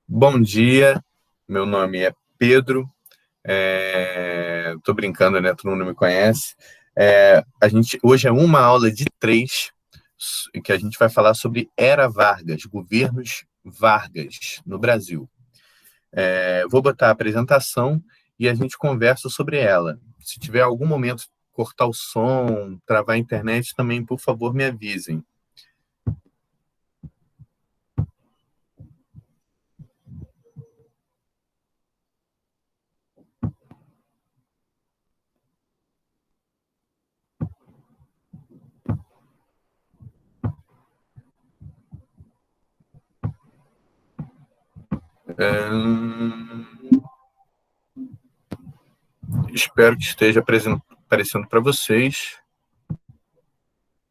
Bom dia, meu nome é Pedro. Tô brincando, né? Todo mundo me conhece. Hoje é uma aula de 3 que a gente vai falar sobre Era Vargas, governos Vargas no Brasil. Vou botar a apresentação e a gente conversa sobre ela. Se tiver algum momento cortar o som, travar a internet, também, por favor, me avisem. Espero que esteja aparecendo para vocês.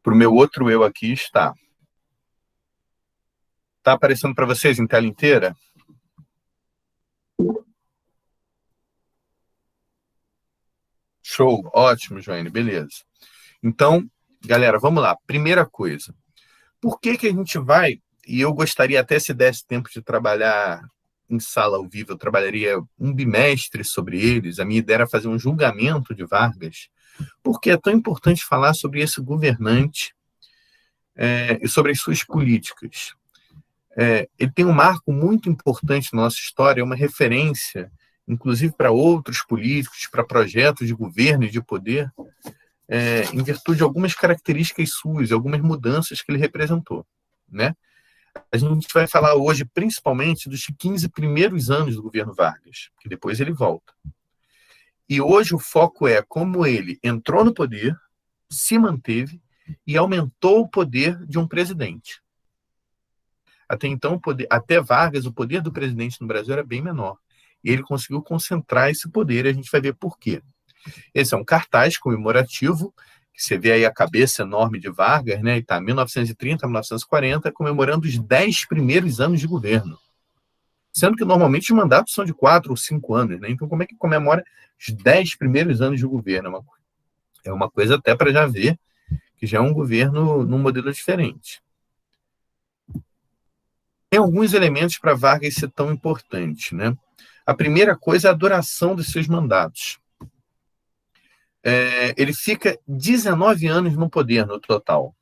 Para o meu outro eu aqui está. Está aparecendo para vocês em tela inteira? Show, ótimo, Joane, beleza. Então, galera, vamos lá. Primeira coisa, por que a gente vai, e eu gostaria até se desse tempo de trabalhar em sala ao vivo, eu trabalharia um bimestre sobre eles, a minha ideia era fazer um julgamento de Vargas, porque é tão importante falar sobre esse governante e sobre as suas políticas. Ele tem um marco muito importante na nossa história, é uma referência, inclusive para outros políticos, para projetos de governo e de poder, em virtude de algumas características suas, algumas mudanças que ele representou, né? A gente vai falar hoje principalmente dos 15 primeiros anos do governo Vargas, que depois ele volta. E hoje o foco é como ele entrou no poder, se manteve e aumentou o poder de um presidente. Até então, até Vargas, o poder do presidente no Brasil era bem menor. E ele conseguiu concentrar esse poder, e a gente vai ver por quê. Esse é um cartaz comemorativo, que você vê aí a cabeça enorme de Vargas, né? E está 1930 a 1940, comemorando os 10 primeiros anos de governo. Sendo que normalmente os mandatos são de 4 ou 5 anos, né? Então, como é que comemora os 10 primeiros anos de governo? É uma coisa até para já ver que já é um governo num modelo diferente. Tem alguns elementos para Vargas ser tão importante, né? A primeira coisa é a duração dos seus mandatos. Ele fica 19 anos no poder, no total.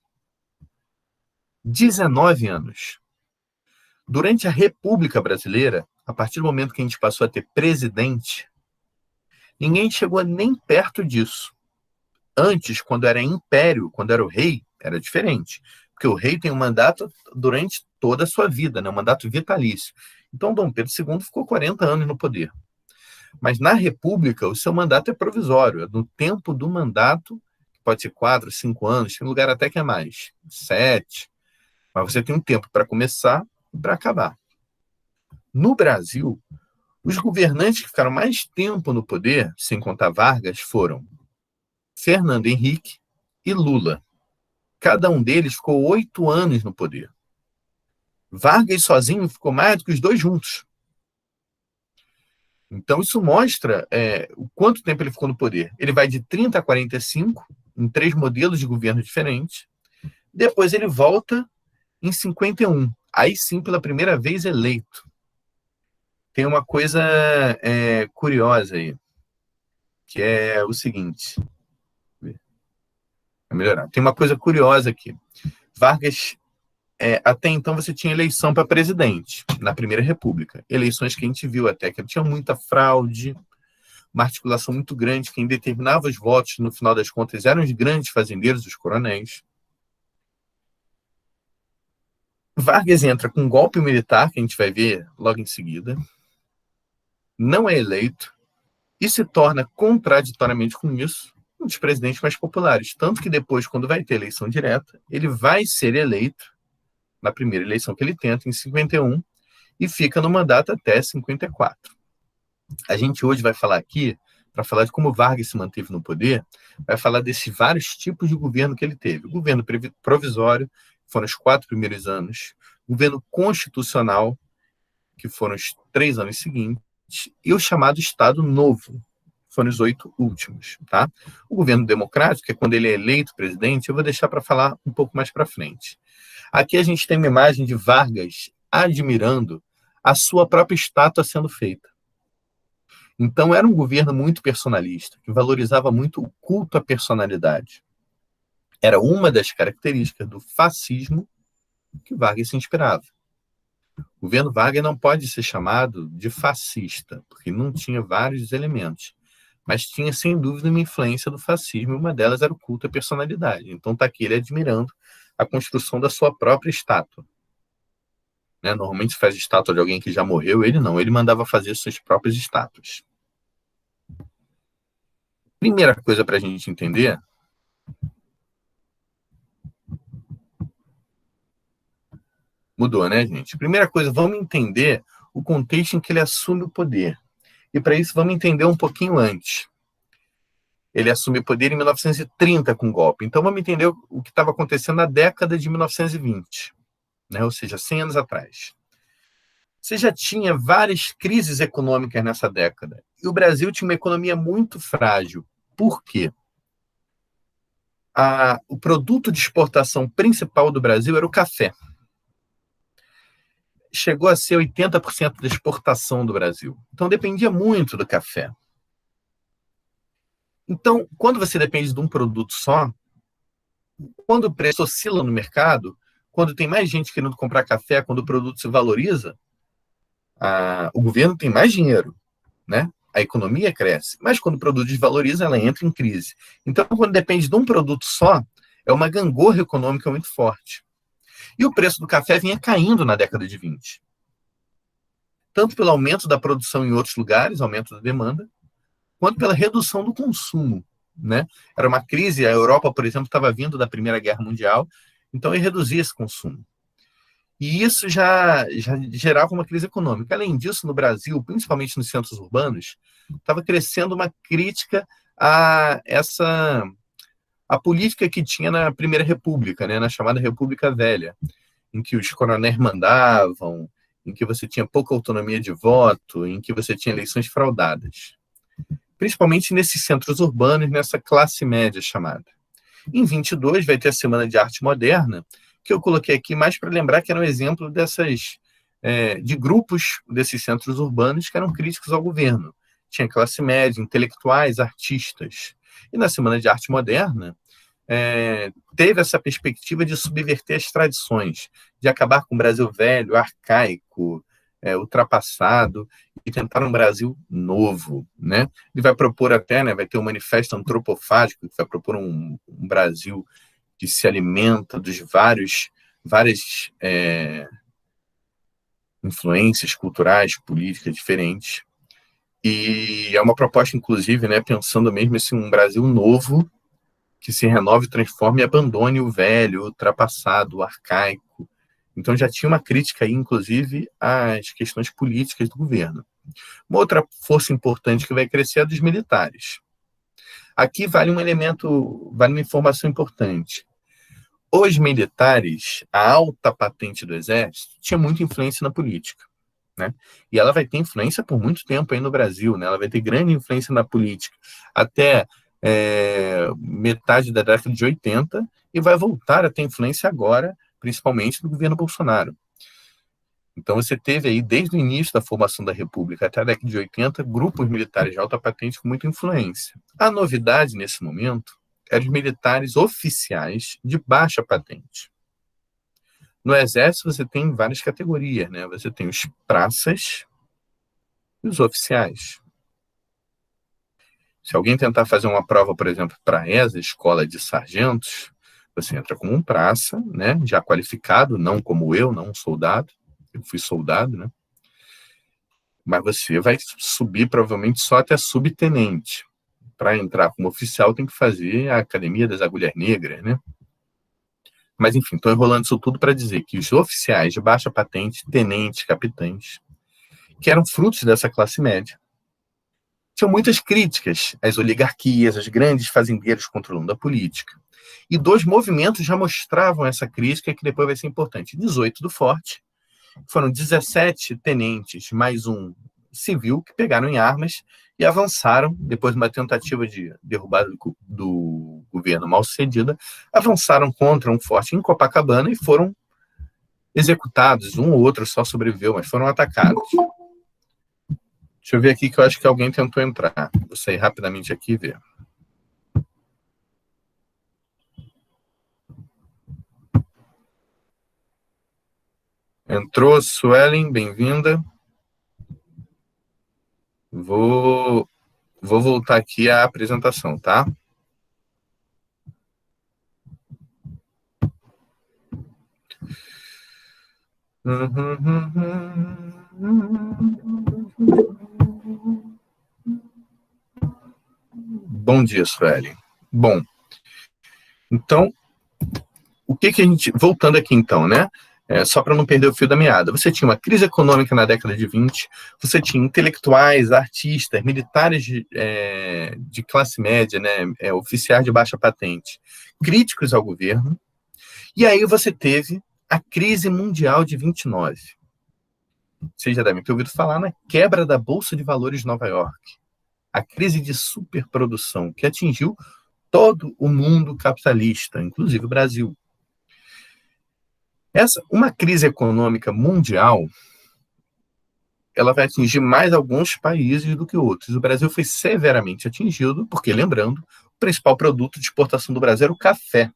19 anos. Durante a República Brasileira, a partir do momento que a gente passou a ter presidente, ninguém chegou nem perto disso. Antes, quando era império, quando era o rei, era diferente. Porque o rei tem um mandato durante toda a sua vida, né? Um mandato vitalício. Então, Dom Pedro II ficou 40 anos no poder. Mas na República, o seu mandato é provisório. É no tempo do mandato, pode ser 4, 5 anos, tem lugar até que é mais, 7. Mas você tem um tempo para começar e para acabar. No Brasil, os governantes que ficaram mais tempo no poder, sem contar Vargas, foram Fernando Henrique e Lula. Cada um deles ficou 8 anos no poder. Vargas sozinho ficou mais do que os dois juntos. Então, isso mostra o quanto tempo ele ficou no poder. Ele vai de 30 a 45, em 3 modelos de governo diferentes. Depois ele volta em 51. Aí sim, pela primeira vez, eleito. Tem uma coisa curiosa aí, que é o seguinte. Vai melhorar. Tem uma coisa curiosa aqui. Vargas, até então você tinha eleição para presidente, na Primeira República. Eleições que a gente viu até que tinha muita fraude, uma articulação muito grande. Quem determinava os votos, no final das contas, eram os grandes fazendeiros, os coronéis. Vargas entra com um golpe militar, que a gente vai ver logo em seguida, não é eleito e se torna, contraditoriamente com isso, um dos presidentes mais populares. Tanto que depois, quando vai ter eleição direta, ele vai ser eleito na primeira eleição que ele tenta, em 51, e fica no mandato até 54. A gente hoje vai falar aqui, para falar de como Vargas se manteve no poder, vai falar desses vários tipos de governo que ele teve. O governo provisório, que foram os 4 primeiros anos, o governo constitucional, que foram os 3 anos seguintes, e o chamado Estado Novo, foram os 8 últimos, tá? O governo democrático, que é quando ele é eleito presidente, eu vou deixar para falar um pouco mais para frente. Aqui a gente tem uma imagem de Vargas admirando a sua própria estátua sendo feita. Então era um governo muito personalista, que valorizava muito o culto à personalidade. Era uma das características do fascismo que Vargas se inspirava. O governo Vargas não pode ser chamado de fascista, porque não tinha vários elementos, mas tinha, sem dúvida, uma influência do fascismo, e uma delas era o culto à personalidade. Então está aqui ele admirando a construção da sua própria estátua. Né? Normalmente se faz estátua de alguém que já morreu, ele não, ele mandava fazer suas próprias estátuas. Primeira coisa para a gente entender... Mudou, né, gente? Primeira coisa, vamos entender o contexto em que ele assume o poder. E para isso vamos entender um pouquinho antes. Ele assume o poder em 1930 com o golpe. Então vamos entender o que estava acontecendo na década de 1920, né? Ou seja, 100 anos atrás. Você já tinha várias crises econômicas nessa década. E o Brasil tinha uma economia muito frágil. Por quê? O produto de exportação principal do Brasil era o café. Chegou a ser 80% da exportação do Brasil. Então, dependia muito do café. Então, quando você depende de um produto só, quando o preço oscila no mercado, quando tem mais gente querendo comprar café, quando o produto se valoriza, o governo tem mais dinheiro, né? A economia cresce. Mas quando o produto desvaloriza, ela entra em crise. Então, quando depende de um produto só, é uma gangorra econômica muito forte. E o preço do café vinha caindo na década de 20. Tanto pelo aumento da produção em outros lugares, aumento da demanda, quanto pela redução do consumo, né? Era uma crise, a Europa, por exemplo, estava vindo da Primeira Guerra Mundial, então ele reduzia esse consumo. E isso já gerava uma crise econômica. Além disso, no Brasil, principalmente nos centros urbanos, estava crescendo uma crítica a política que tinha na Primeira República, né? Na chamada República Velha, em que os coronéis mandavam, em que você tinha pouca autonomia de voto, em que você tinha eleições fraudadas. Principalmente nesses centros urbanos, nessa classe média chamada. Em 22 vai ter a Semana de Arte Moderna, que eu coloquei aqui mais para lembrar que era um exemplo de grupos desses centros urbanos que eram críticos ao governo. Tinha classe média, intelectuais, artistas. E na Semana de Arte Moderna, teve essa perspectiva de subverter as tradições, de acabar com o Brasil velho, arcaico, ultrapassado, e tentar um Brasil novo, né? Ele vai propor até, né, vai ter um manifesto antropofágico, que vai propor um Brasil que se alimenta dos várias influências culturais, políticas diferentes. E é uma proposta, inclusive, né, pensando mesmo assim, um Brasil novo, que se renove, transforme e abandone o velho, o ultrapassado, o arcaico. Então já tinha uma crítica aí, inclusive, às questões políticas do governo. Uma outra força importante que vai crescer é a dos militares. Aqui vale uma informação importante. Os militares, a alta patente do Exército, tinha muita influência na política, né? E ela vai ter influência por muito tempo aí no Brasil, né? Ela vai ter grande influência na política até metade da década de 80 e vai voltar a ter influência agora, principalmente no governo Bolsonaro. Então você teve aí, desde o início da formação da República até a década de 80, grupos militares de alta patente com muita influência. A novidade nesse momento é os militares oficiais de baixa patente. No Exército você tem várias categorias, né? Você tem os praças e os oficiais. Se alguém tentar fazer uma prova, por exemplo, para a ESA, Escola de Sargentos, você entra como um praça, né? Já qualificado, não como eu, não um soldado. Eu fui soldado, né? Mas você vai subir provavelmente só até subtenente. Para entrar como oficial tem que fazer a Academia das Agulhas Negras, né? Mas enfim, estou enrolando isso tudo para dizer que os oficiais de baixa patente, tenentes, capitães, que eram frutos dessa classe média, tinham muitas críticas às oligarquias, aos grandes fazendeiros controlando a política. E 2 movimentos já mostravam essa crítica, que depois vai ser importante. 18 do Forte, foram 17 tenentes, mais um civil, que pegaram em armas e avançaram, depois de uma tentativa de derrubada do governo mal sucedida, avançaram contra um forte em Copacabana e foram executados. Um ou outro só sobreviveu, mas foram atacados. Deixa eu ver aqui que eu acho que alguém tentou entrar. Vou sair rapidamente aqui e ver. Entrou, Suelen, bem-vinda. Vou voltar aqui à apresentação, tá? Bom dia, Suelen. Bom, então, o que a gente... Voltando aqui, então, né? Só para não perder o fio da meada. Você tinha uma crise econômica na década de 20, você tinha intelectuais, artistas, militares de classe média, né? Oficiais de baixa patente, críticos ao governo, e aí você teve a crise mundial de 29. Vocês já devem ter ouvido falar na quebra da Bolsa de Valores de Nova York, a crise de superprodução que atingiu todo o mundo capitalista, inclusive o Brasil. Uma crise econômica mundial, ela vai atingir mais alguns países do que outros. O Brasil foi severamente atingido, porque, lembrando, o principal produto de exportação do Brasil era o café.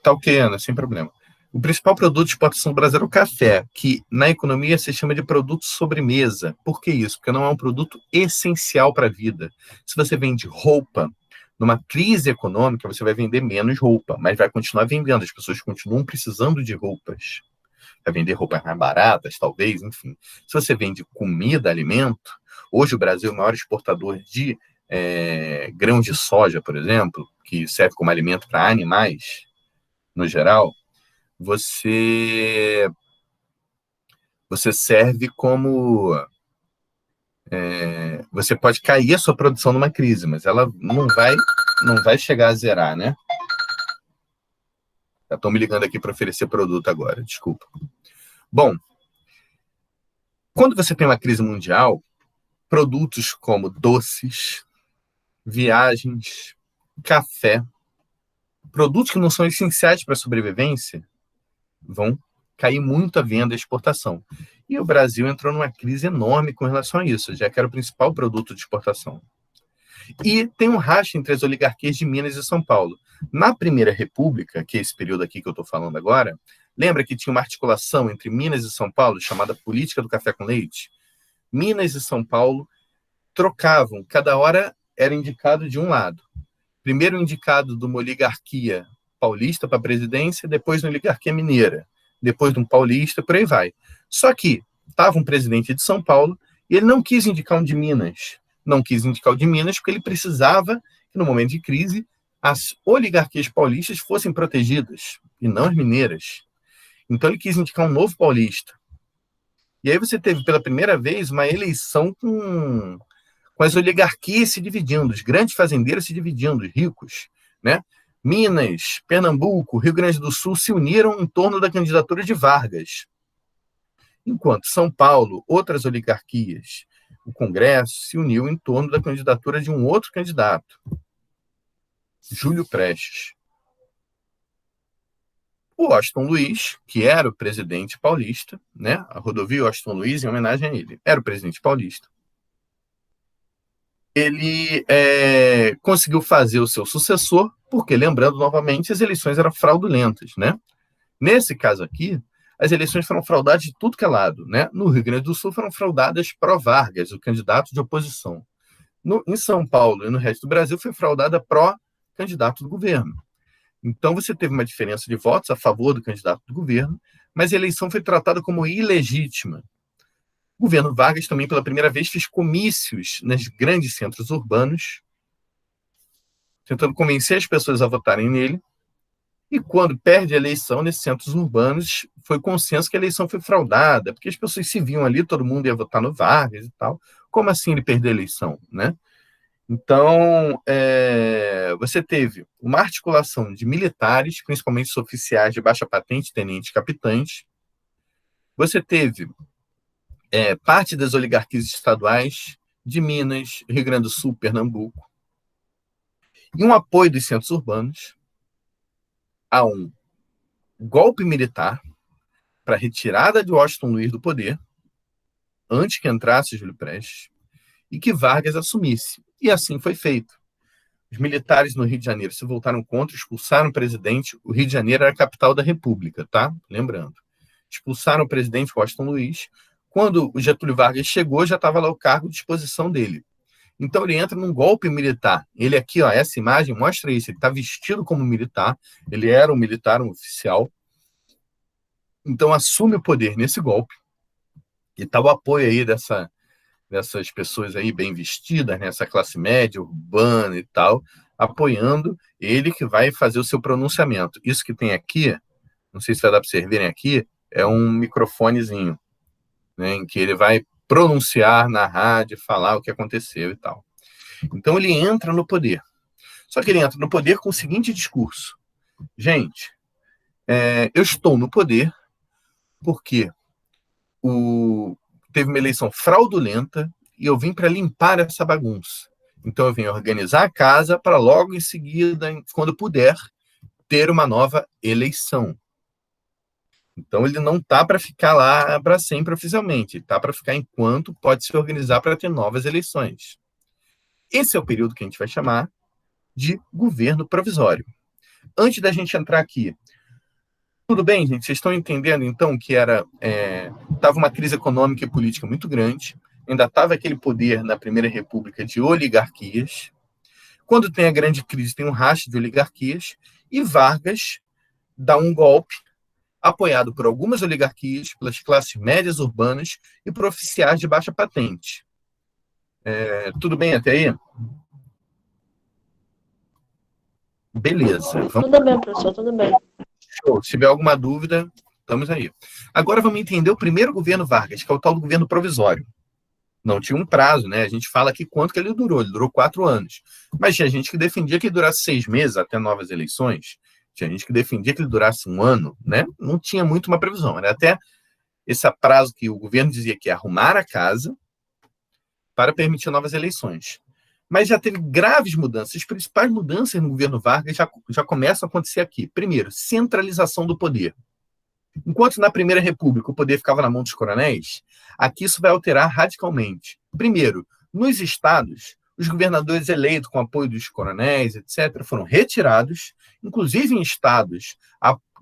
Tá ok, Ana, sem problema. O principal produto de exportação do Brasil era o café, que na economia se chama de produto sobremesa. Por que isso? Porque não é um produto essencial para a vida. Se você vende roupa, numa crise econômica, você vai vender menos roupa, mas vai continuar vendendo. As pessoas continuam precisando de roupas. Vai vender roupas mais baratas, talvez, enfim. Se você vende comida, alimento, hoje o Brasil é o maior exportador de grão de soja, por exemplo, que serve como alimento para animais, no geral, você serve como... você pode cair a sua produção numa crise, mas ela não vai chegar a zerar, né? Estão me ligando aqui para oferecer produto agora, desculpa. Bom, quando você tem uma crise mundial, produtos como doces, viagens, café, produtos que não são essenciais para a sobrevivência, vão cair muito a venda e a exportação. E o Brasil entrou numa crise enorme com relação a isso, já que era o principal produto de exportação. E tem um racha entre as oligarquias de Minas e São Paulo. Na Primeira República, que é esse período aqui que eu estou falando agora, lembra que tinha uma articulação entre Minas e São Paulo, chamada política do café com leite? Minas e São Paulo trocavam, cada hora era indicado de um lado. Primeiro indicado de uma oligarquia paulista para a presidência, depois de uma oligarquia mineira, depois de um paulista, por aí vai. Só que estava um presidente de São Paulo e ele não quis indicar um de Minas. Não quis indicar o de Minas porque ele precisava que, no momento de crise, as oligarquias paulistas fossem protegidas, e não as mineiras. Então ele quis indicar um novo paulista. E aí você teve, pela primeira vez, uma eleição com as oligarquias se dividindo, os grandes fazendeiros se dividindo, os ricos, né? Minas, Pernambuco, Rio Grande do Sul se uniram em torno da candidatura de Vargas. Enquanto São Paulo, outras oligarquias, o Congresso se uniu em torno da candidatura de um outro candidato, Júlio Prestes. O Washington Luiz, que era o presidente paulista, né? A rodovia Washington Luiz, em homenagem a ele, era o presidente paulista. Ele conseguiu fazer o seu sucessor, porque, lembrando novamente, as eleições eram fraudulentas, né? Nesse caso aqui, as eleições foram fraudadas de tudo que é lado, né? No Rio Grande do Sul foram fraudadas pró-Vargas, o candidato de oposição. Em São Paulo e no resto do Brasil foi fraudada pró-candidato do governo. Então você teve uma diferença de votos a favor do candidato do governo, mas a eleição foi tratada como ilegítima. O governo Vargas também, pela primeira vez, fez comícios nos grandes centros urbanos, tentando convencer as pessoas a votarem nele. E quando perde a eleição nesses centros urbanos, foi consenso que a eleição foi fraudada, porque as pessoas se viam ali, todo mundo ia votar no Vargas e tal. Como assim ele perdeu a eleição, né? Então, você teve uma articulação de militares, principalmente oficiais de baixa patente, tenentes, capitães. Você teve parte das oligarquias estaduais de Minas, Rio Grande do Sul, Pernambuco, e um apoio dos centros urbanos a um golpe militar para a retirada de Washington Luiz do poder, antes que entrasse Júlio Prestes, e que Vargas assumisse. E assim foi feito. Os militares no Rio de Janeiro se voltaram contra, expulsaram o presidente. O Rio de Janeiro era a capital da República, tá? Lembrando. Expulsaram o presidente Washington Luiz. Quando o Getúlio Vargas chegou, já estava lá o cargo de disposição dele. Então ele entra num golpe militar. Ele aqui, ó, essa imagem mostra isso. Ele está vestido como militar. Ele era um militar, um oficial. Então assume o poder nesse golpe. E está o apoio aí dessas pessoas aí bem vestidas, nessa classe média, urbana e tal, apoiando ele, que vai fazer o seu pronunciamento. Isso que tem aqui, não sei se vai dar para vocês verem aqui, é um microfonezinho, né, em que ele vai pronunciar na rádio, falar o que aconteceu e tal. Então ele entra no poder. Só que ele entra no poder com o seguinte discurso: gente, eu estou no poder porque teve uma eleição fraudulenta e eu vim para limpar essa bagunça. Então eu vim organizar a casa para logo em seguida, quando puder, ter uma nova eleição. Então ele não está para ficar lá para sempre oficialmente, está para ficar enquanto pode se organizar para ter novas eleições. Esse é o período que a gente vai chamar de governo provisório. Antes da gente entrar aqui, tudo bem, gente? Vocês estão entendendo, então, que estava uma crise econômica e política muito grande, ainda estava aquele poder na Primeira República de oligarquias. Quando tem a grande crise, tem um rastro de oligarquias, e Vargas dá um golpe, apoiado por algumas oligarquias, pelas classes médias urbanas e por oficiais de baixa patente. Tudo bem até aí? Beleza. Tudo bem, professor, tudo bem. Show. Se tiver alguma dúvida, estamos aí. Agora vamos entender o primeiro governo Vargas, que é o tal do governo provisório. Não tinha um prazo, né? A gente fala aqui quanto que ele durou 4 anos. Mas tinha gente que defendia que ele durasse 6 meses até novas eleições. Tinha gente que defendia que ele durasse 1 ano, né? Não tinha muito uma previsão. Era até esse prazo que o governo dizia que ia arrumar a casa para permitir novas eleições. Mas já teve graves mudanças. As principais mudanças no governo Vargas já começam a acontecer aqui. Primeiro, centralização do poder. Enquanto na Primeira República o poder ficava na mão dos coronéis, aqui isso vai alterar radicalmente. Primeiro, nos estados, os governadores eleitos com apoio dos coronéis, etc., foram retirados, inclusive em estados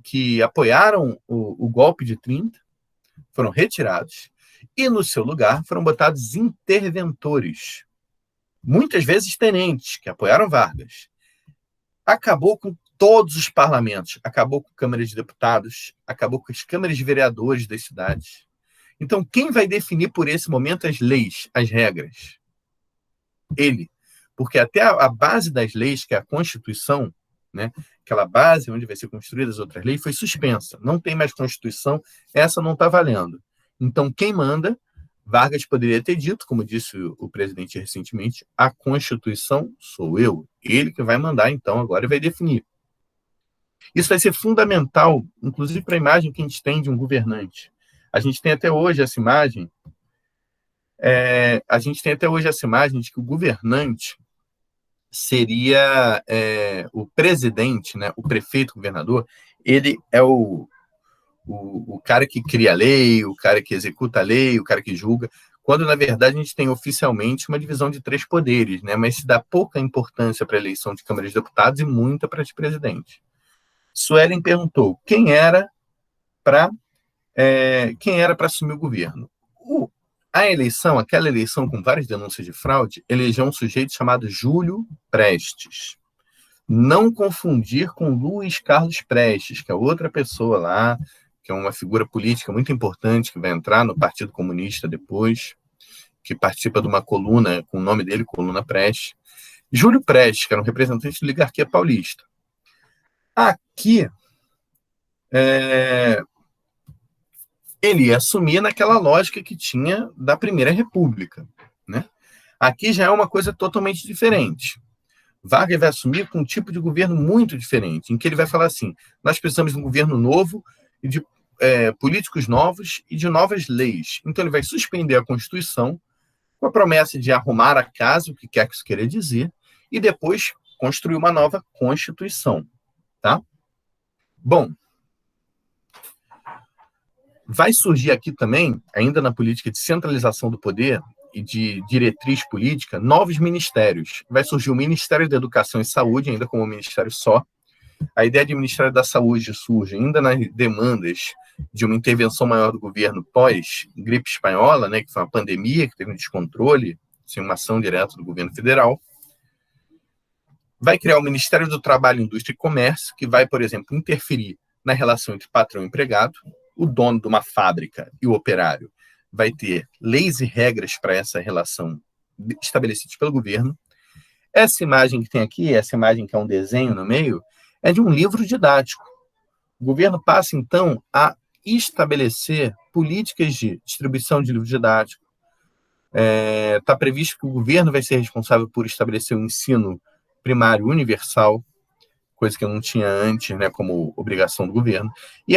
que apoiaram o golpe de 30, foram retirados, e no seu lugar foram botados interventores, muitas vezes tenentes, que apoiaram Vargas. Acabou com todos os parlamentos, acabou com a Câmara de Deputados, acabou com as câmaras de vereadores das cidades. Então, quem vai definir por esse momento as leis, as regras? Ele. Porque até a base das leis, que é a Constituição, né, aquela base onde vai ser construídas as outras leis, foi suspensa. Não tem mais Constituição, essa não está valendo. Então, quem manda? Vargas poderia ter dito, como disse o presidente recentemente, a Constituição sou eu. Ele que vai mandar, então, agora e vai definir. Isso vai ser fundamental, inclusive para a imagem que a gente tem de um governante. A gente tem até hoje essa imagem, de que o governante seria o presidente, né, o prefeito, o governador. Ele é o cara que cria a lei, o cara que executa a lei, o cara que julga, quando, na verdade, a gente tem oficialmente uma divisão de 3 poderes, né? Mas se dá pouca importância para a eleição de Câmara de Deputados e muita para de presidente. Suelen perguntou quem era para assumir o governo. Aquela eleição com várias denúncias de fraude, elegeu um sujeito chamado Júlio Prestes. Não confundir com Luiz Carlos Prestes, que é outra pessoa lá, que é uma figura política muito importante, que vai entrar no Partido Comunista depois, que participa de uma coluna com o nome dele, Coluna Prestes. Júlio Prestes, que era um representante da oligarquia paulista. Aqui, ele ia assumir naquela lógica que tinha da Primeira República, né? Aqui já é uma coisa totalmente diferente. Vargas vai assumir com um tipo de governo muito diferente, em que ele vai falar assim: nós precisamos de um governo novo e de políticos novos e de novas leis. Então, ele vai suspender a Constituição com a promessa de arrumar a casa, o que quer que isso queira dizer, e depois construir uma nova Constituição. Tá? Bom, vai surgir aqui também, ainda na política de centralização do poder e de diretriz política, novos ministérios. Vai surgir o Ministério da Educação e Saúde, ainda como ministério só. A ideia de Ministério da Saúde surge ainda nas demandas de uma intervenção maior do governo pós-gripe espanhola, né, que foi uma pandemia, que teve um descontrole, sem uma ação direta do governo federal. Vai criar o Ministério do Trabalho, Indústria e Comércio, que vai, por exemplo, interferir na relação entre patrão e empregado. O dono de uma fábrica e o operário vai ter leis e regras para essa relação estabelecidas pelo governo. Essa imagem que tem aqui, essa imagem que é um desenho no meio, é de um livro didático. O governo passa, então, a estabelecer políticas de distribuição de livro didático. Está previsto que o governo vai ser responsável por estabelecer o ensino primário universal, coisa que eu não tinha antes, né, como obrigação do governo. E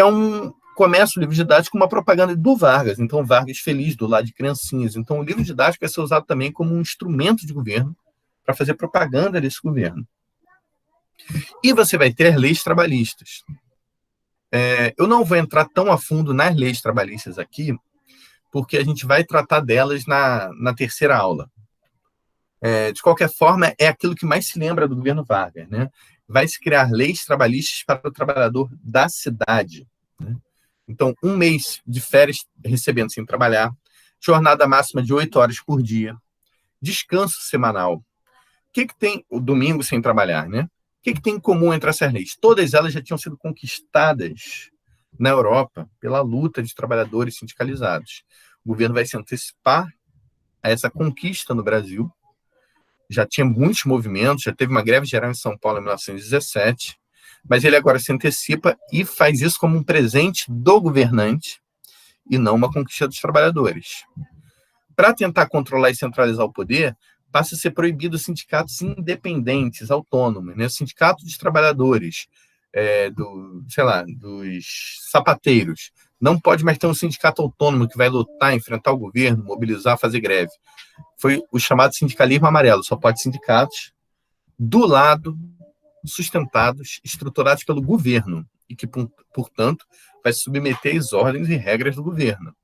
começa o livro didático com uma propaganda do Vargas. Então, Vargas feliz do lado de criancinhas. Então, o livro didático vai ser usado também como um instrumento de governo para fazer propaganda desse governo. E você vai ter as leis trabalhistas. Eu não vou entrar tão a fundo nas leis trabalhistas aqui, porque a gente vai tratar delas na terceira aula. De qualquer forma, é aquilo que mais se lembra do governo Vargas, né? Vai se criar leis trabalhistas para o trabalhador da cidade, né? Então, 1 mês de férias recebendo sem trabalhar, jornada máxima de 8 horas por dia, descanso semanal. O que tem o domingo sem trabalhar, né? O que tem em comum entre essas leis? Todas elas já tinham sido conquistadas na Europa pela luta de trabalhadores sindicalizados. O governo vai se antecipar a essa conquista no Brasil. Já tinha muitos movimentos, já teve uma greve geral em São Paulo em 1917, mas ele agora se antecipa e faz isso como um presente do governante e não uma conquista dos trabalhadores. Para tentar controlar e centralizar o poder, passa a ser proibido os sindicatos independentes, autônomos, né? O sindicato dos trabalhadores, dos sapateiros. Não pode mais ter um sindicato autônomo que vai lutar, enfrentar o governo, mobilizar, fazer greve. Foi o chamado sindicalismo amarelo. Só pode sindicatos do lado, sustentados, estruturados pelo governo e que, portanto, vai se submeter às ordens e regras do governo.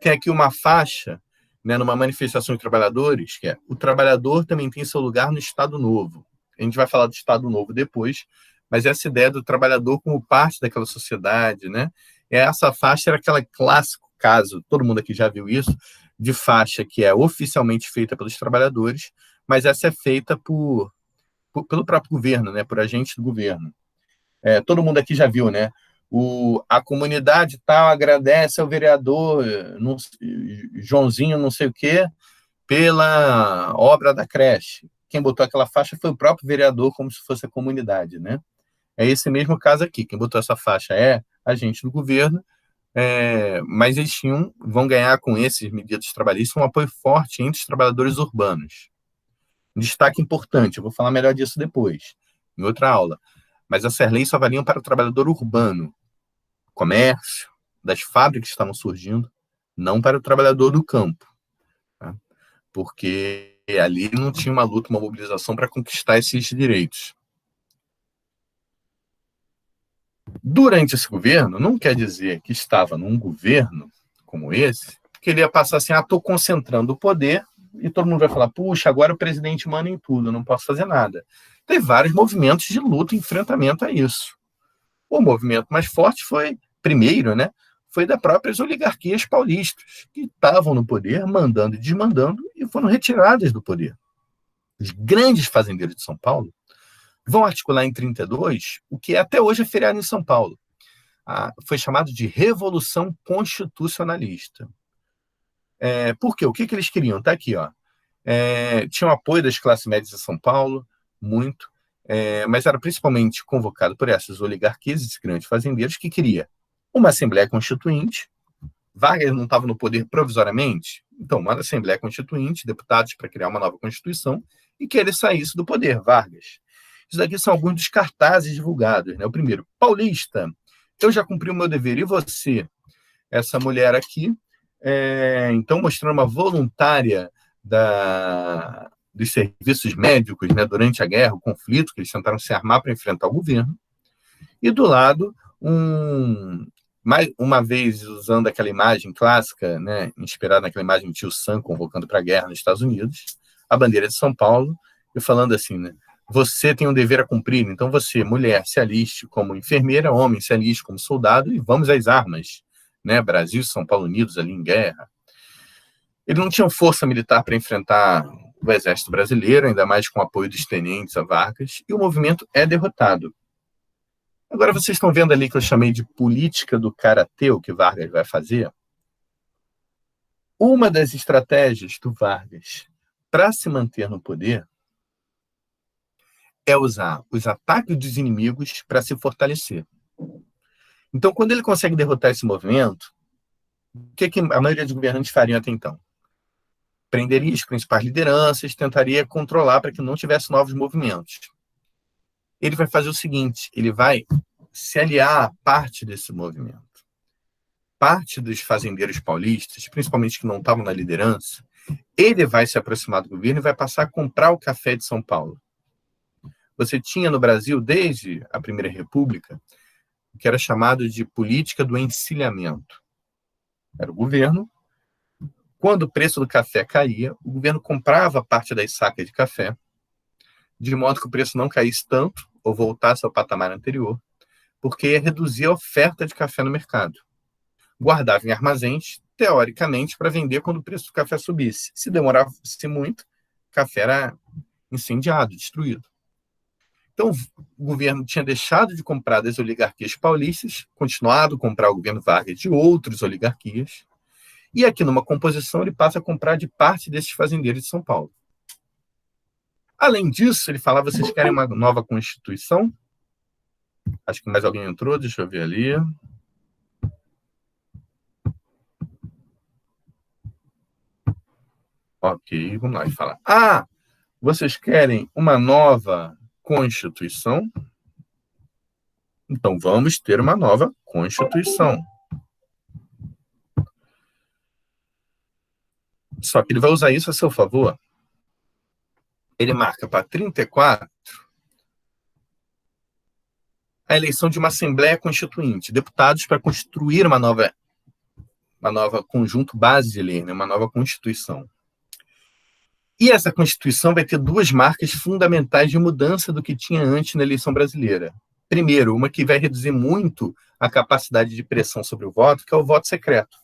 Tem aqui uma faixa, né, numa manifestação de trabalhadores, que é: o trabalhador também tem seu lugar no Estado Novo. A gente vai falar do Estado Novo depois, mas essa ideia do trabalhador como parte daquela sociedade, né? Essa faixa era aquele clássico caso, todo mundo aqui já viu isso, de faixa que é oficialmente feita pelos trabalhadores, mas essa é feita pelo próprio governo, né, por agentes do governo. Todo mundo aqui já viu, né? A comunidade tal agradece ao vereador Joãozinho não sei o quê pela obra da creche. Quem botou aquela faixa foi o próprio vereador, como se fosse a comunidade, né? É esse mesmo caso aqui. Quem botou essa faixa é agente do governo, mas eles vão ganhar com esses medidas trabalhistas um apoio forte entre os trabalhadores urbanos. Um destaque importante, eu vou falar melhor disso depois, em outra aula. Mas essas leis só valiam para o trabalhador urbano, comércio, das fábricas que estavam surgindo, não para o trabalhador do campo, tá? Porque ali não tinha uma luta, uma mobilização para conquistar esses direitos. Durante esse governo, não quer dizer que estava num governo como esse, que ele ia passar assim: estou concentrando o poder, e todo mundo vai falar: puxa, agora o presidente manda em tudo, não posso fazer nada. Tem vários movimentos de luta e enfrentamento a isso. O movimento mais forte foi, primeiro, né, foi das próprias oligarquias paulistas, que estavam no poder, mandando e desmandando, e foram retiradas do poder. Os grandes fazendeiros de São Paulo vão articular em 1932 o que até hoje é feriado em São Paulo. Foi chamado de Revolução Constitucionalista. Por quê? O que eles queriam? Está aqui, ó. Tinha o apoio das classes médias de São Paulo, muito, mas era principalmente convocado por essas oligarquias, esses grandes fazendeiros, que queria uma Assembleia Constituinte. Vargas não estava no poder provisoriamente, então uma Assembleia Constituinte, deputados para criar uma nova Constituição, e que ele saísse do poder, Vargas. Isso daqui são alguns dos cartazes divulgados, né? O primeiro: paulista, eu já cumpri o meu dever, e você? Essa mulher aqui, então, mostrando uma voluntária dos serviços médicos, né, durante a guerra, o conflito, que eles tentaram se armar para enfrentar o governo, e do lado, mais uma vez usando aquela imagem clássica, né, inspirada naquela imagem de tio Sam convocando para a guerra nos Estados Unidos, a bandeira de São Paulo, e falando assim, né, você tem um dever a cumprir, então você, mulher, se aliste como enfermeira, homem, se aliste como soldado, e vamos às armas, né, Brasil e São Paulo unidos ali em guerra. Eles não tinham força militar para enfrentar o exército brasileiro, ainda mais com o apoio dos tenentes a Vargas, e o movimento é derrotado. Agora vocês estão vendo ali que eu chamei de política do karatê, o que Vargas vai fazer? Uma das estratégias do Vargas para se manter no poder é usar os ataques dos inimigos para se fortalecer. Então, quando ele consegue derrotar esse movimento, o que a maioria dos governantes fariam até então? Prenderia as principais lideranças, tentaria controlar para que não tivesse novos movimentos. Ele vai fazer o seguinte, ele vai se aliar a parte desse movimento. Parte dos fazendeiros paulistas, principalmente que não estavam na liderança, ele vai se aproximar do governo e vai passar a comprar o café de São Paulo. Você tinha no Brasil, desde a Primeira República, o que era chamado de política do encilhamento. Era o governo. Quando o preço do café caía, o governo comprava parte das sacas de café, de modo que o preço não caísse tanto ou voltasse ao patamar anterior, porque ia reduzir a oferta de café no mercado. Guardava em armazéns, teoricamente, para vender quando o preço do café subisse. Se demorasse muito, o café era incendiado, destruído. Então, o governo tinha deixado de comprar das oligarquias paulistas, continuado a comprar o governo Vargas de outras oligarquias, e aqui numa composição ele passa a comprar de parte desses fazendeiros de São Paulo. Além disso, ele falava, vocês querem uma nova Constituição? Acho que mais alguém entrou, deixa eu ver ali. Ok, vamos lá. Ele fala, vocês querem uma nova Constituição? Então vamos ter uma nova Constituição. Só que ele vai usar isso a seu favor. Ele marca para 34 a eleição de uma Assembleia Constituinte, deputados para construir uma nova conjunto base de lei, né, uma nova Constituição. E essa Constituição vai ter duas marcas fundamentais de mudança do que tinha antes na eleição brasileira. Primeiro, uma que vai reduzir muito a capacidade de pressão sobre o voto, que é o voto secreto.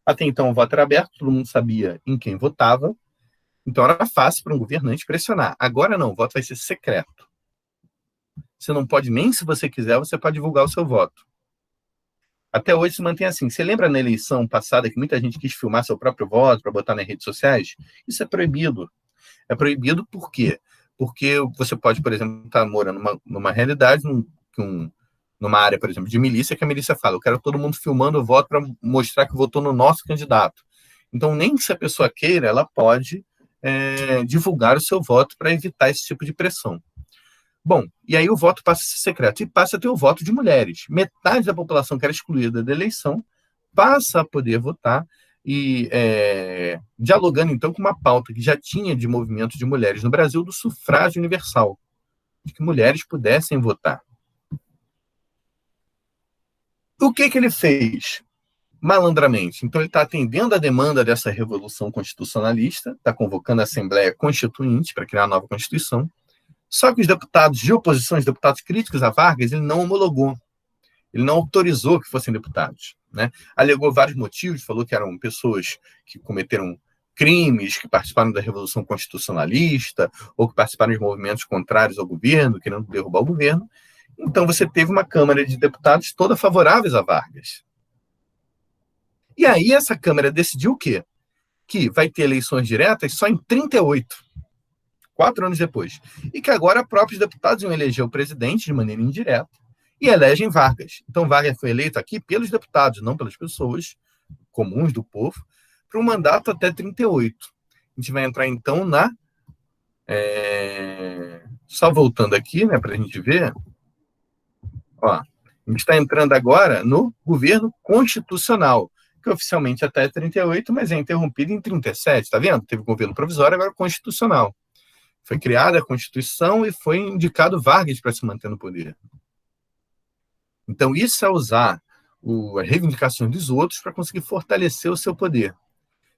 Até então, o voto era aberto, todo mundo sabia em quem votava, então era fácil para um governante pressionar. Agora não, o voto vai ser secreto. Você não pode, nem se você quiser, você pode divulgar o seu voto. Até hoje se mantém assim. Você lembra na eleição passada que muita gente quis filmar seu próprio voto para botar nas redes sociais? Isso é proibido. É proibido por quê? Porque você pode, por exemplo, estar morando numa realidade, numa área, por exemplo, de milícia, que a milícia fala, eu quero todo mundo filmando o voto para mostrar que votou no nosso candidato. Então, nem se a pessoa queira, ela pode divulgar o seu voto para evitar esse tipo de pressão. Bom, e aí o voto passa a ser secreto e passa a ter o voto de mulheres. Metade da população que era excluída da eleição passa a poder votar e dialogando, então, com uma pauta que já tinha de movimento de mulheres no Brasil do sufrágio universal, de que mulheres pudessem votar. O que ele fez? Malandramente. Então, ele está atendendo a demanda dessa revolução constitucionalista, está convocando a Assembleia Constituinte para criar a nova Constituição. Só que os deputados de oposição, os deputados críticos a Vargas, ele não homologou. Ele não autorizou que fossem deputados, né? Alegou vários motivos, falou que eram pessoas que cometeram crimes, que participaram da Revolução Constitucionalista, ou que participaram de movimentos contrários ao governo, querendo derrubar o governo. Então, você teve uma Câmara de Deputados toda favoráveis a Vargas. E aí, essa Câmara decidiu o quê? Que vai ter eleições diretas só em 38. 4 anos depois. E que agora próprios deputados iam eleger o presidente de maneira indireta e elegem Vargas. Então, Vargas foi eleito aqui pelos deputados, não pelas pessoas comuns do povo, para um mandato até 38. A gente vai entrar, então, só voltando aqui, né, para a gente ver. Ó, A gente está entrando agora no governo constitucional, que oficialmente até 38, mas é interrompido em 37, tá vendo? Teve governo provisório, agora constitucional. Foi criada a Constituição e foi indicado Vargas para se manter no poder. Então, isso é usar as reivindicações dos outros para conseguir fortalecer o seu poder.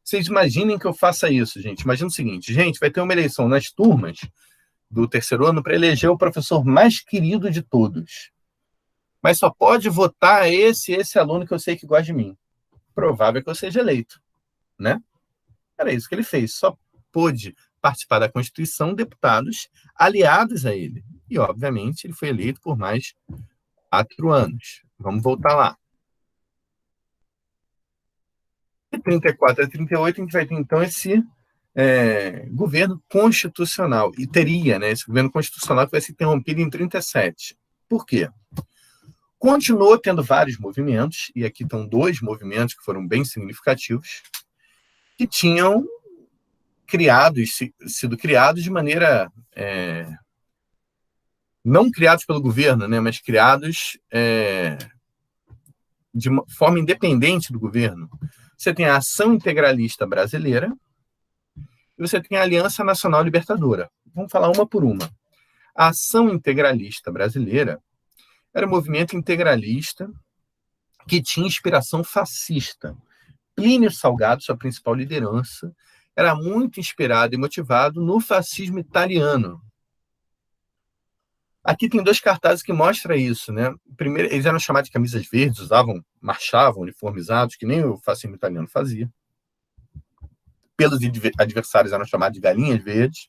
Vocês imaginem que eu faça isso, gente. Imagina o seguinte, gente, vai ter uma eleição nas turmas do terceiro ano para eleger o professor mais querido de todos. Mas só pode votar esse aluno que eu sei que gosta de mim. Provável que eu seja eleito, né? Era isso que ele fez. Só pôde participar da Constituição deputados aliados a ele. E, obviamente, ele foi eleito por mais 4 anos. Vamos voltar lá. De 34 a 38, a gente vai ter, então, esse governo constitucional. E teria, né, esse governo constitucional que vai ser interrompido em 37. Por quê? Continuou tendo vários movimentos, e aqui estão 2 movimentos que foram bem significativos, que tinham sido criados de maneira... não criados pelo governo, né, mas criados de forma independente do governo. Você tem a Ação Integralista Brasileira e você tem a Aliança Nacional Libertadora. Vamos falar uma por uma. A Ação Integralista Brasileira era um movimento integralista que tinha inspiração fascista. Plínio Salgado, sua principal liderança, era muito inspirado e motivado no fascismo italiano. Aqui tem 2 cartazes que mostram isso, né? Primeiro, eles eram chamados de camisas verdes, marchavam uniformizados, que nem o fascismo italiano fazia. Pelos adversários eram chamados de galinhas verdes.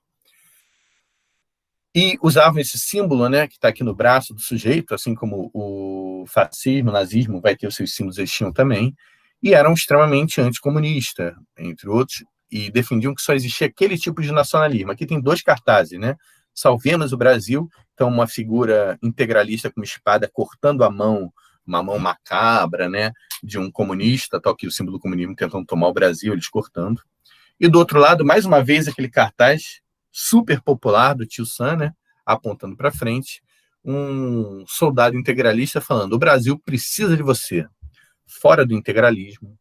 E usavam esse símbolo, né, que está aqui no braço do sujeito, assim como o fascismo, o nazismo vai ter os seus símbolos, eles tinham também, e eram extremamente anticomunistas, entre outros, e defendiam que só existia aquele tipo de nacionalismo. Aqui tem 2 cartazes, né? Salvemos o Brasil, então uma figura integralista com uma espada cortando a mão, uma mão macabra, né, de um comunista, tal que o símbolo do comunismo tentando tomar o Brasil, eles cortando. E do outro lado, mais uma vez, aquele cartaz super popular do Tio Sam, né, apontando para frente, um soldado integralista falando: o Brasil precisa de você. Fora do integralismo,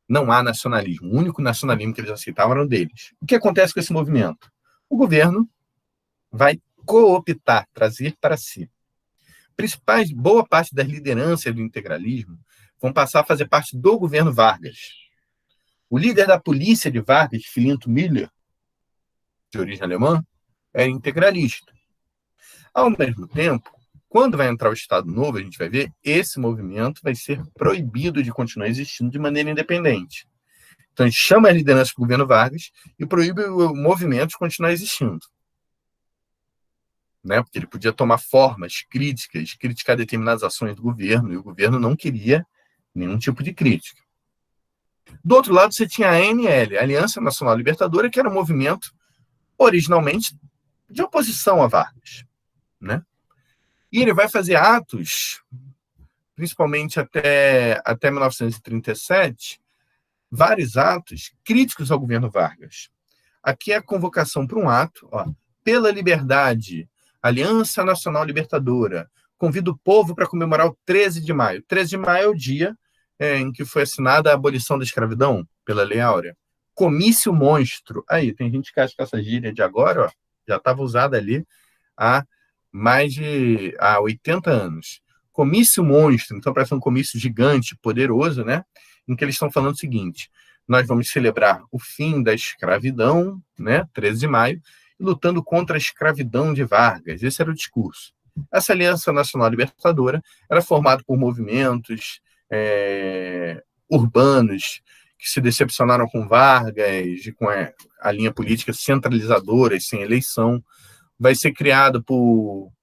não há nacionalismo. O único nacionalismo que eles aceitavam era o deles. O que acontece com esse movimento? O governo vai cooptar, trazer para si. Boa parte das lideranças do integralismo vão passar a fazer parte do governo Vargas. O líder da polícia de Vargas, Filinto Miller, de origem alemã, era integralista. Ao mesmo tempo, quando vai entrar o Estado Novo, a gente vai ver, esse movimento vai ser proibido de continuar existindo de maneira independente. Então, a gente chama a liderança do governo Vargas e proíbe o movimento de continuar existindo. Né? Porque ele podia tomar formas críticas, criticar determinadas ações do governo, e o governo não queria nenhum tipo de crítica. Do outro lado, você tinha a ANL, a Aliança Nacional Libertadora, que era um movimento originalmente de oposição a Vargas. Né? E ele vai fazer atos, principalmente até 1937, vários atos críticos ao governo Vargas. Aqui é a convocação para um ato, pela liberdade, Aliança Nacional Libertadora, convida o povo para comemorar o 13 de maio. 13 de maio é o dia em que foi assinada a abolição da escravidão pela Lei Áurea. Comício monstro. Aí, tem gente que acha que essa gíria de agora já estava usada ali há 80 anos. Comício monstro, então parece um comício gigante, poderoso, né? Em que eles estão falando o seguinte: nós vamos celebrar o fim da escravidão, né? 13 de maio, lutando contra a escravidão de Vargas. Esse era o discurso. Essa Aliança Nacional Libertadora era formada por movimentos urbanos que se decepcionaram com Vargas e com a linha política centralizadora e sem eleição. Vai ser criado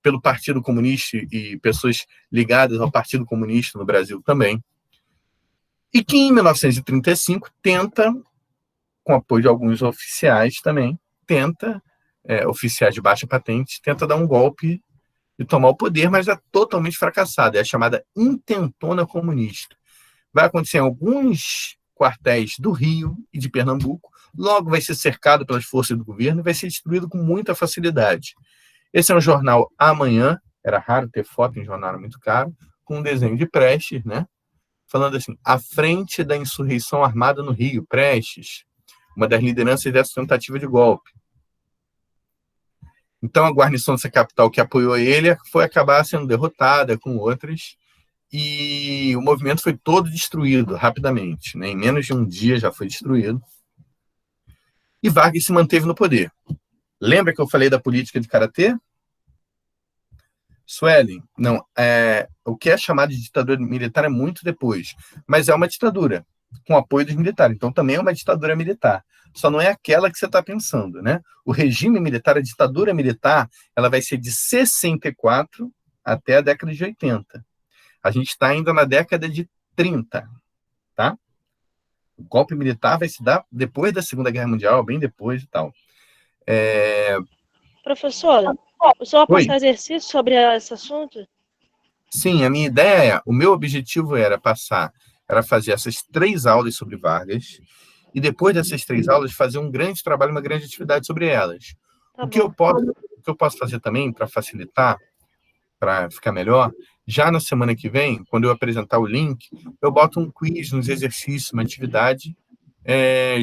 pelo Partido Comunista e pessoas ligadas ao Partido Comunista no Brasil também. E que, em 1935, tenta, com apoio de alguns oficiais também, oficiais de baixa patente, tenta dar um golpe e tomar o poder, mas é totalmente fracassado. É a chamada intentona comunista. Vai acontecer em alguns quartéis do Rio e de Pernambuco, logo vai ser cercado pelas forças do governo e vai ser destruído com muita facilidade. Esse é um jornal Amanhã, era raro ter foto em jornal, era muito caro, com um desenho de Prestes, né? Falando assim, à frente da insurreição armada no Rio, Prestes, uma das lideranças dessa tentativa de golpe. Então, a guarnição dessa capital que apoiou ele foi acabar sendo derrotada com outras, e o movimento foi todo destruído rapidamente, né? Em menos de um dia já foi destruído. E Vargas se manteve no poder. Lembra que eu falei da política de karatê? Suelen, não, o que é chamado de ditadura militar é muito depois, mas é uma ditadura com apoio dos militares, então também é uma ditadura militar, só não é aquela que você está pensando, né? O regime militar, a ditadura militar, ela vai ser de 64 até a década de 80. A gente está ainda na década de 30, tá? O golpe militar vai se dar depois da Segunda Guerra Mundial, bem depois e tal. Professora, o senhor Oi. passar exercício sobre esse assunto? Sim, a minha ideia o meu objetivo era fazer essas 3 aulas sobre Vargas, e depois dessas 3 aulas fazer um grande trabalho, uma grande atividade sobre elas. Tá O que eu posso fazer também para facilitar, para ficar melhor, já na semana que vem, quando eu apresentar o link, eu boto um quiz nos exercícios, uma atividade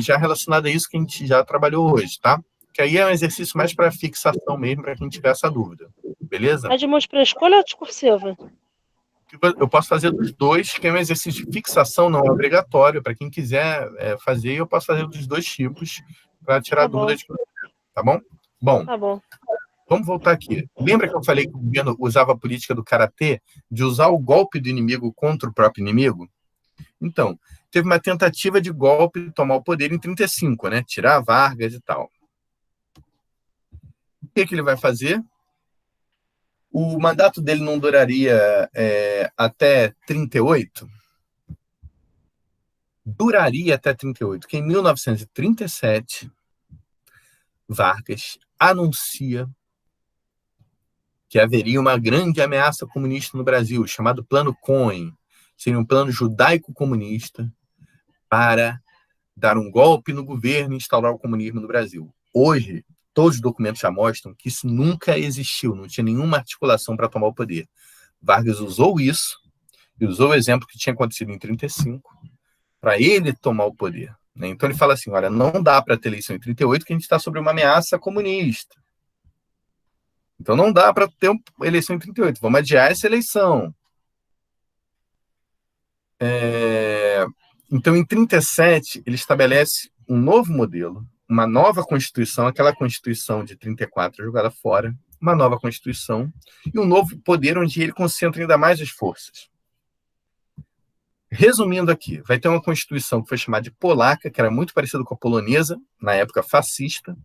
já relacionada a isso que a gente já trabalhou hoje, tá? Que aí é um exercício mais para fixação mesmo, para quem tiver essa dúvida. Beleza? É de múltipla escolha ou discursiva? Eu posso fazer dos dois, que é um exercício de fixação, não é obrigatório. Para quem quiser fazer, eu posso fazer dos 2 tipos para tirar dúvida de você, tá bom? Bom, tá bom. Vamos voltar aqui. Lembra que eu falei que o governo usava a política do karatê de usar o golpe do inimigo contra o próprio inimigo? Então, teve uma tentativa de golpe de tomar o poder em 35, né? Tirar Vargas e tal. O que ele vai fazer? O mandato dele não duraria até 38? Duraria até 38, que em 1937, Vargas anuncia que haveria uma grande ameaça comunista no Brasil, chamado Plano Cohen. Seria um plano judaico-comunista para dar um golpe no governo e instaurar o comunismo no Brasil. Hoje, todos os documentos já mostram que isso nunca existiu, não tinha nenhuma articulação para tomar o poder. Vargas usou isso, e usou o exemplo que tinha acontecido em 35, para ele tomar o poder. Então ele fala assim, olha, não dá para ter eleição em 38, que a gente está sobre uma ameaça comunista. Então não dá para ter uma eleição em 38, vamos adiar essa eleição. Então, em 37, ele estabelece um novo modelo, uma nova Constituição, aquela Constituição de 34 jogada fora, uma nova Constituição e um novo poder onde ele concentra ainda mais as forças. Resumindo aqui, vai ter uma Constituição que foi chamada de polaca, que era muito parecida com a polonesa, na época fascista.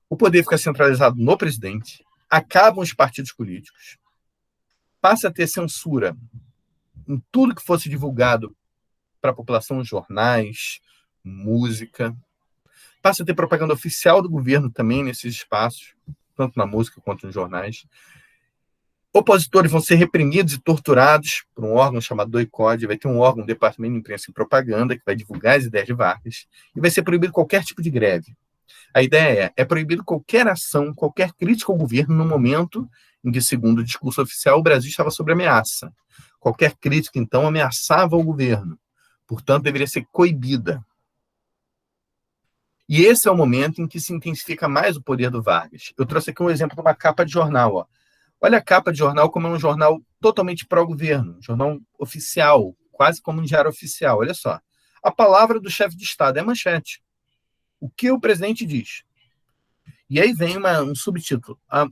O poder fica centralizado no presidente, acabam os partidos políticos, passa a ter censura em tudo que fosse divulgado para a população, jornais, música. Passa a ter propaganda oficial do governo também nesses espaços, tanto na música quanto nos jornais. Opositores vão ser reprimidos e torturados por um órgão chamado DOI-CODE. Vai ter um órgão, um departamento de imprensa e propaganda, que vai divulgar as ideias de Vargas, e vai ser proibido qualquer tipo de greve. A ideia é proibido qualquer ação, qualquer crítica ao governo no momento em que, segundo o discurso oficial, o Brasil estava sob ameaça. Qualquer crítica, então, ameaçava o governo. Portanto, deveria ser coibida. E esse é o momento em que se intensifica mais o poder do Vargas. Eu trouxe aqui um exemplo de uma capa de jornal. Ó. Olha a capa de jornal como é um jornal totalmente pró-governo, um jornal oficial, quase como um diário oficial. Olha só. A palavra do chefe de Estado é manchete. O que o presidente diz? E aí vem um subtítulo. A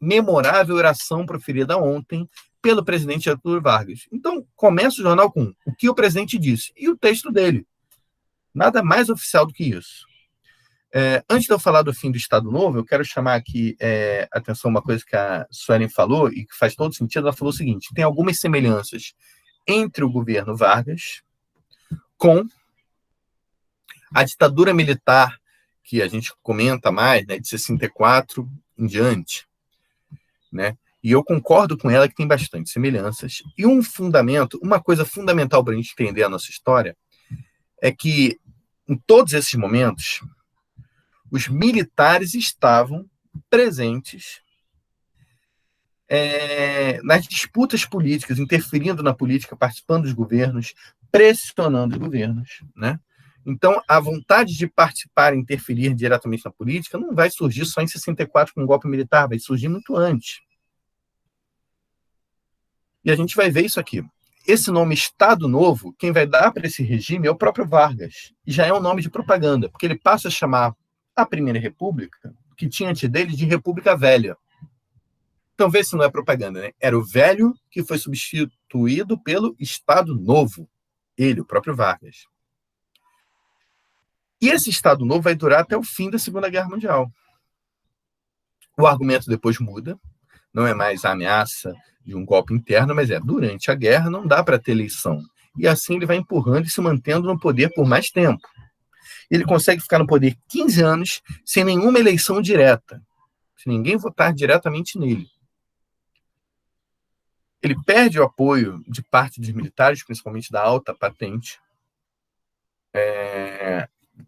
memorável oração proferida ontem pelo presidente Getúlio Vargas. Então, começa o jornal com o que o presidente disse e o texto dele. Nada mais oficial do que isso. Antes de eu falar do fim do Estado Novo, eu quero chamar aqui atenção uma coisa que a Suelen falou e que faz todo sentido. Ela falou o seguinte, tem algumas semelhanças entre o governo Vargas com a ditadura militar que a gente comenta mais, né, de 64 em diante, né? E eu concordo com ela que tem bastante semelhanças. E uma coisa fundamental para a gente entender a nossa história é que, em todos esses momentos, os militares estavam presentes nas disputas políticas, interferindo na política, participando dos governos, pressionando os governos, né? Então, a vontade de participar e interferir diretamente na política não vai surgir só em 64 com o golpe militar, vai surgir muito antes. E a gente vai ver isso aqui. Esse nome Estado Novo, quem vai dar para esse regime é o próprio Vargas. E já é um nome de propaganda, porque ele passa a chamar a Primeira República, que tinha antes dele, de República Velha. Então, vê se não é propaganda, né? Era o velho que foi substituído pelo Estado Novo. Ele, o próprio Vargas. E esse Estado Novo vai durar até o fim da Segunda Guerra Mundial. O argumento depois muda, não é mais a ameaça de um golpe interno, mas durante a guerra não dá para ter eleição. E assim ele vai empurrando e se mantendo no poder por mais tempo. Ele consegue ficar no poder 15 anos sem nenhuma eleição direta, sem ninguém votar diretamente nele. Ele perde o apoio de parte dos militares, principalmente da alta patente,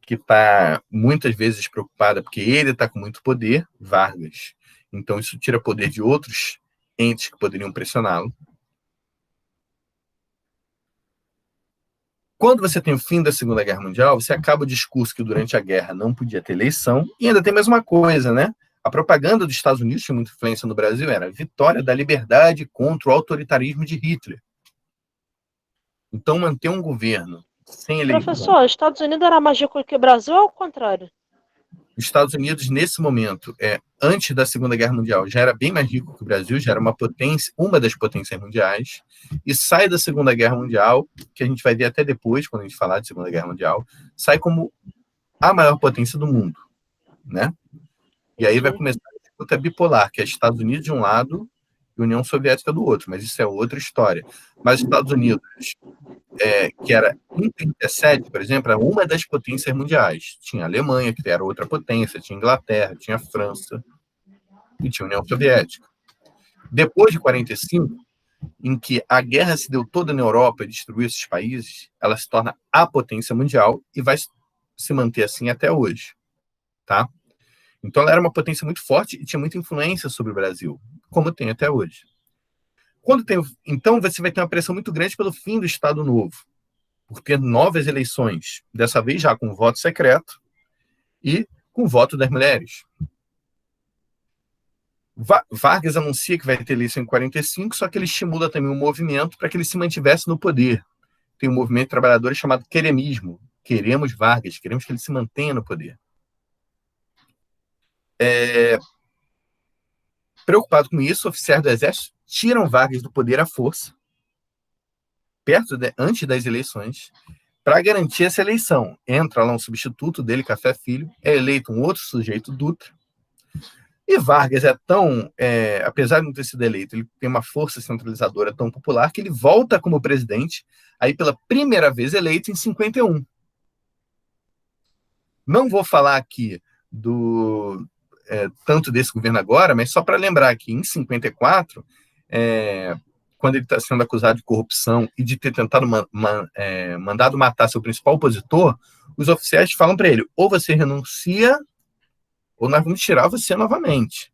que está muitas vezes preocupada porque ele está com muito poder, Vargas. Então isso tira poder de outros entes que poderiam pressioná-lo. Quando você tem o fim da Segunda Guerra Mundial, você acaba o discurso que durante a guerra não podia ter eleição, e ainda tem mais uma coisa, né? A propaganda dos Estados Unidos tinha muita influência no Brasil, era a vitória da liberdade contra o autoritarismo de Hitler. Então, manter um governo sem eleição... Professor, Estados Unidos era mais rico que o Brasil ou ao contrário? Os Estados Unidos, nesse momento, antes da Segunda Guerra Mundial, já era bem mais rico que o Brasil, já era uma das potências mundiais, e sai da Segunda Guerra Mundial, que a gente vai ver até depois, quando a gente falar de Segunda Guerra Mundial, sai como a maior potência do mundo, né? E aí vai começar a disputa bipolar, que é Estados Unidos de um lado e União Soviética do outro, mas isso é outra história. Mas os Estados Unidos, que era em 1937, por exemplo, era uma das potências mundiais. Tinha a Alemanha, que era outra potência, tinha a Inglaterra, tinha a França e tinha a União Soviética. Depois de 1945, em que a guerra se deu toda na Europa e destruiu esses países, ela se torna a potência mundial e vai se manter assim até hoje, tá? Então ela era uma potência muito forte e tinha muita influência sobre o Brasil, como tem até hoje. Então você vai ter uma pressão muito grande pelo fim do Estado Novo, por ter novas eleições, dessa vez já com voto secreto e com voto das mulheres. Vargas anuncia que vai ter eleição em 1945, só que ele estimula também um movimento para que ele se mantivesse no poder. Tem um movimento de trabalhadores chamado queremismo. Queremos Vargas, queremos que ele se mantenha no poder. Preocupado com isso, oficiais do Exército tiram Vargas do poder à força, antes das eleições, para garantir essa eleição. Entra lá um substituto dele, Café Filho, é eleito um outro sujeito, Dutra, e Vargas apesar de não ter sido eleito, ele tem uma força centralizadora tão popular que ele volta como presidente, aí pela primeira vez eleito em 1951. Não vou falar aqui tanto desse governo agora, mas só para lembrar que em 1954, quando ele está sendo acusado de corrupção e de ter tentado mandado matar seu principal opositor, os oficiais falam para ele, ou você renuncia, ou nós vamos tirar você novamente.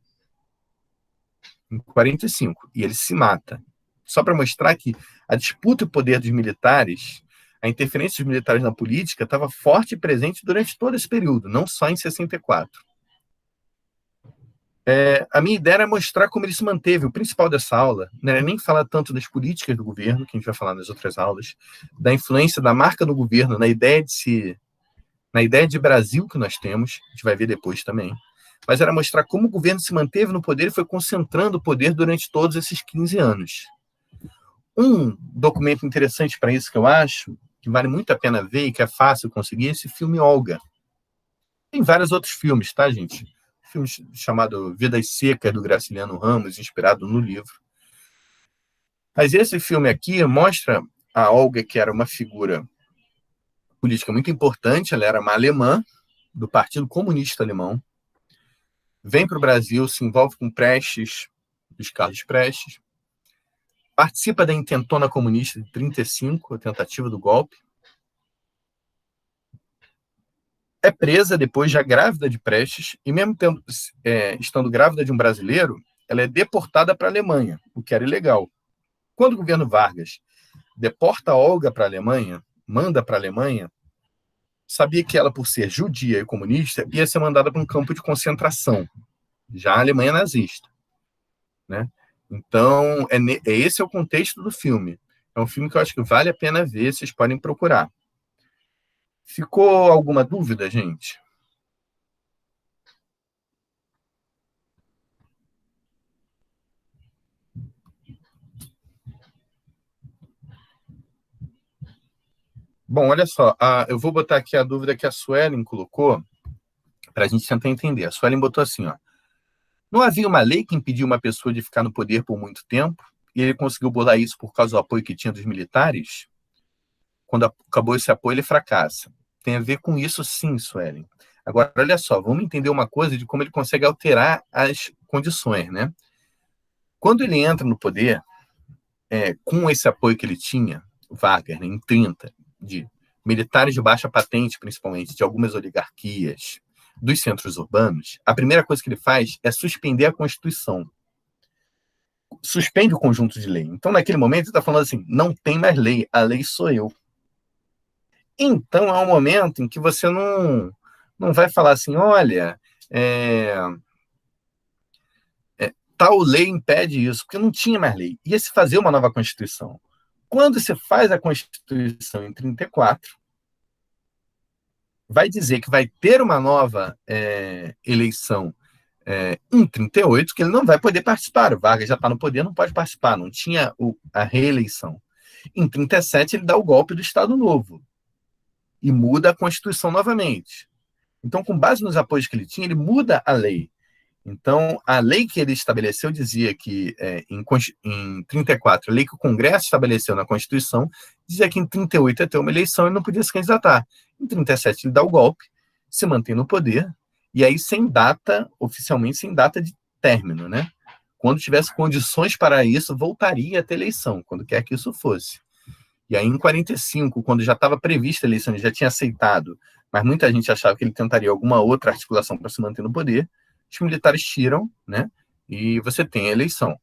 Em 1945. E ele se mata. Só para mostrar que a disputa e o poder dos militares, a interferência dos militares na política estava forte e presente durante todo esse período, não só em 64. A minha ideia era mostrar como ele se manteve. O principal dessa aula não era nem falar tanto das políticas do governo, que a gente vai falar nas outras aulas, da influência da marca do governo na ideia de Brasil que nós temos, a gente vai ver depois também, mas era mostrar como o governo se manteve no poder e foi concentrando o poder durante todos esses 15 anos. Um documento interessante para isso que eu acho, que vale muito a pena ver e que é fácil conseguir, é esse filme Olga. Tem vários outros filmes, tá, gente? Filme chamado Vidas Secas, do Graciliano Ramos, inspirado no livro. Mas esse filme aqui mostra a Olga, que era uma figura política muito importante, ela era uma alemã, do Partido Comunista Alemão, vem para o Brasil, se envolve com Prestes, dos Carlos Prestes, participa da intentona comunista de 1935, a tentativa do golpe, é presa depois, já grávida de Prestes, e mesmo estando grávida de um brasileiro, ela é deportada para a Alemanha, o que era ilegal. Quando o governo Vargas deporta a Olga para a Alemanha, manda para a Alemanha, sabia que ela, por ser judia e comunista, ia ser mandada para um campo de concentração, já a Alemanha nazista, né? Então, esse é o contexto do filme. É um filme que eu acho que vale a pena ver, vocês podem procurar. Ficou alguma dúvida, gente? Bom, olha só, eu vou botar aqui a dúvida que a Suelen colocou para a gente tentar entender. A Suelen botou assim, ó. Não havia uma lei que impediu uma pessoa de ficar no poder por muito tempo e ele conseguiu bolar isso por causa do apoio que tinha dos militares? Quando acabou esse apoio, ele fracassa. Tem a ver com isso, sim, Suelen. Agora, olha só, vamos entender uma coisa de como ele consegue alterar as condições, né? Quando ele entra no poder, com esse apoio que ele tinha, Wagner, né, em 30, de militares de baixa patente, principalmente, de algumas oligarquias, dos centros urbanos, a primeira coisa que ele faz é suspender a Constituição. Suspende o conjunto de lei. Então, naquele momento, ele está falando assim, não tem mais lei, a lei sou eu. Então, é um momento em que você não vai falar assim, olha, tal lei impede isso, porque não tinha mais lei. Ia se fazer uma nova Constituição. Quando se faz a Constituição em 34, vai dizer que vai ter uma nova eleição em 38, que ele não vai poder participar. O Vargas já está no poder, não pode participar, não tinha a reeleição. Em 37, ele dá o golpe do Estado Novo e muda a Constituição novamente. Então, com base nos apoios que ele tinha, ele muda a lei. Então, a lei que ele estabeleceu dizia que, em 34, a lei que o Congresso estabeleceu na Constituição, dizia que em 38 ia ter uma eleição e não podia se candidatar. Em 37, ele dá o golpe, se mantém no poder, e aí sem data, oficialmente sem data de término, né? Quando tivesse condições para isso, voltaria a ter eleição, quando quer que isso fosse. E aí, em 45, quando já estava prevista a eleição, ele já tinha aceitado, mas muita gente achava que ele tentaria alguma outra articulação para se manter no poder, os militares tiram, né? E você tem a eleição.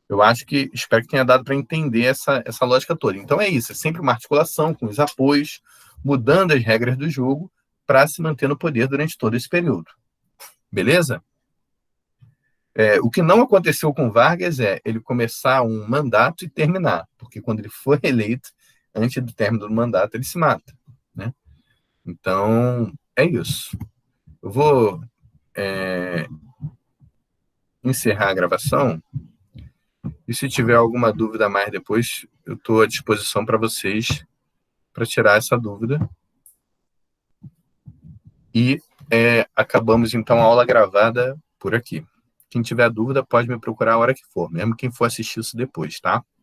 Eu acho que, espero que tenha dado para entender essa lógica toda. Então é isso, é sempre uma articulação com os apoios, mudando as regras do jogo para se manter no poder durante todo esse período. Beleza? O que não aconteceu com Vargas é ele começar um mandato e terminar, porque quando ele foi eleito, antes do término do mandato, ele se mata, né? Então, é isso. Eu vou encerrar a gravação e se tiver alguma dúvida a mais depois, eu estou à disposição para vocês para tirar essa dúvida. E acabamos, então, a aula gravada por aqui. Quem tiver dúvida pode me procurar a hora que for, mesmo quem for assistir isso depois, tá?